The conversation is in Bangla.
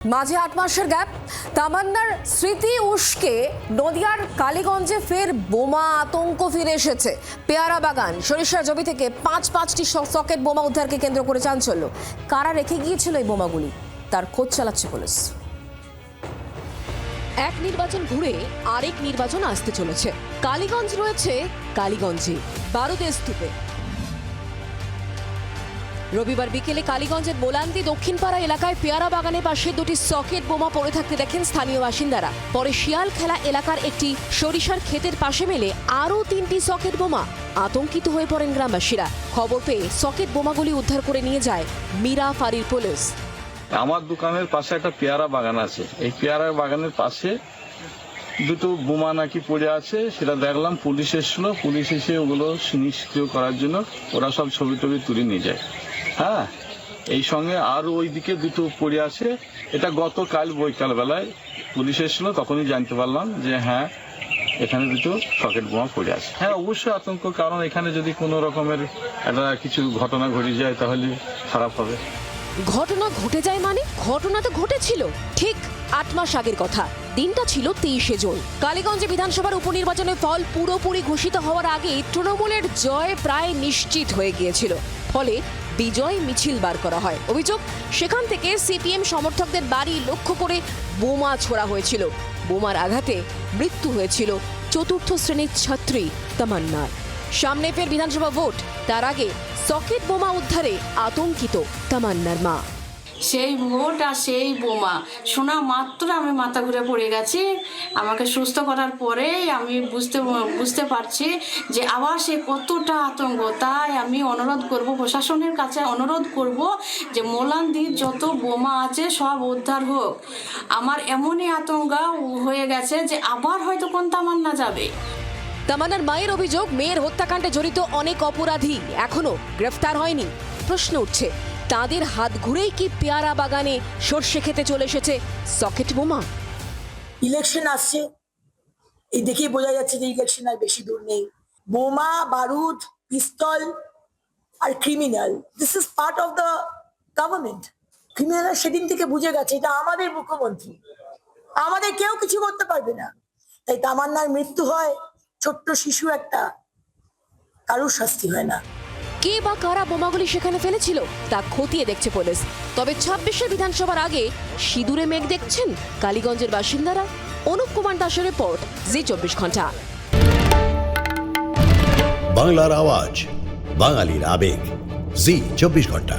মাঝে ৮ মাসের গ্যাপ, তামান্নার স্মৃতি উস্কে নদিয়ার কালীগঞ্জে ফের বোমা আতঙ্ক ফিরে এসেছে। পেয়ারা বাগান সরিষার জমি থেকে পাঁচটি সকেট বোমা উদ্ধারকে কেন্দ্র করে চাঞ্চল্য। কারা রেখে গিয়েছিল এই বোমাগুলি, তার খোঁজ চালাচ্ছে পুলিশ। এক নির্বাচন ঘুরে আরেক নির্বাচন আসতে চলেছে। কালীগঞ্জ রয়েছে কালীগঞ্জে, বারুদের স্তূপে। রবিবার বিকেলে কালীগঞ্জের মোলান্দি দক্ষিণপাড়া এলাকায় পেয়ারা বাগানের পাশে দুটি সকেট বোমা পড়ে থাকতে দেখেন স্থানীয় বাসিন্দারা। পরে শিয়াল খেলা এলাকার একটি সরিষার ক্ষেতের পাশে মেলে আরও 3টি সকেট বোমা। আতঙ্কিত হয়ে পড়েন গ্রামবাসীরা। খবর পেয়ে সকেট বোমাগুলি উদ্ধার করে নিয়ে যায় মীরা ফাঁড়ির পুলিশ। আমার দোকানের পাশে একটা পেয়ারা বাগান আছে, এই পেয়ারা বাগানের পাশে দুটো বোমা নাকি পড়ে আছে, সেটা দেখলাম। পুলিশ এসেছিল, পুলিশ এসে ওগুলো নিষ্ক্রিয় করার জন্য ওরা সব ছবি টবি তুলে নিয়ে যায়। হ্যাঁ, এই সঙ্গে আরও ওইদিকে দুটো পড়ে আছে। এটা গতকাল বৈকাল বেলায় পুলিশ এসেছিল, তখনই জানতে পারলাম যে হ্যাঁ, এখানে দুটো সকেট বোমা পড়ে আছে। হ্যাঁ, অবশ্যই আতঙ্ক, কারণ এখানে যদি কোনো রকমের একটা কিছু ঘটনা ঘটে যায় তাহলে খারাপ হবে। ঘটনা ঘটে যায় মানে? ঘটনা তো ঘটেছিল ঠিক ৮ মাস আগের কথা। দিনটা ছিল 23শে জুন। কালীগঞ্জে বিধানসভার উপনির্বাচনের ফল পুরোপুরি ঘোষিত হওয়ার আগে তৃণমূলের জয় প্রায় নিশ্চিত হয়ে গিয়েছিল। ফলে বিজয় মিছিল বার করা হয়। অভিযোগ, সেখান থেকে সিপিএম সমর্থকদের বাড়ি লক্ষ্য করে বোমা ছোড়া হয়েছিল। বোমার আঘাতে মৃত্যু হয়েছিল ৪র্থ শ্রেণীর ছাত্রী তামান্নার। সামনে ফের বিধানসভা ভোট, তার আগে সকেট বোমা উদ্ধারে আতঙ্কিত তামান্নার মা। সেই ভোট আর সেই বোমা শোনা মাত্র আমি মাথা ঘুরে পড়ে গেছি। আমাকে সুস্থ করার পরে আমি বুঝতে পারছি যে আবার সে কতটা আতঙ্ক। তাই আমি অনুরোধ করব, প্রশাসনের কাছে অনুরোধ করব যে মোলান্দির যত বোমা আছে সব উদ্ধার হোক। আমার এমনই আতঙ্ক হয়ে গেছে যে আবার হয়তো কোন তামান্না যাবে। তামান্নার মায়ের অভিযোগ, মেয়ের হত্যাকাণ্ডে জড়িত অনেক অপরাধী এখনো গ্রেফতার হয়নি। প্রশ্ন উঠছে, তাদের হাত ঘুরেই কি পেয়ারা বাগানে সর্ষে খেতে চলে এসেছে সকেট বোমা? ইলেকশন আসছে, এই দেখেই বোঝা যাচ্ছে যে ইলেকশন আর বেশি দূর নেই। বোমা, বারুদ, পিস্তল আর criminal, this is part of the government. Criminal সেদিন থেকে বুঝে গেছে এটা আমাদের মুখ্যমন্ত্রী, আমাদের কেউ কিছু করতে পারবে না। তাই তামান্নার মৃত্যু হয়, ছোট্ট শিশু একটা, কারোর শাস্তি হয় না। কে বা কারা বোমাগুলি সেখানে ফেলেছিল তা খতিয়ে দেখছে পুলিশ। তবে ২৬শে বিধানসভার আগে সিঁদুরে মেঘ দেখছেন কালীগঞ্জের বাসিন্দারা। অনুপ কুমার দাসের রিপোর্ট, জি ২৪ ঘন্টা। বাংলার আওয়াজ, বাঙালির আবেগ, জি ২৪ ঘন্টা।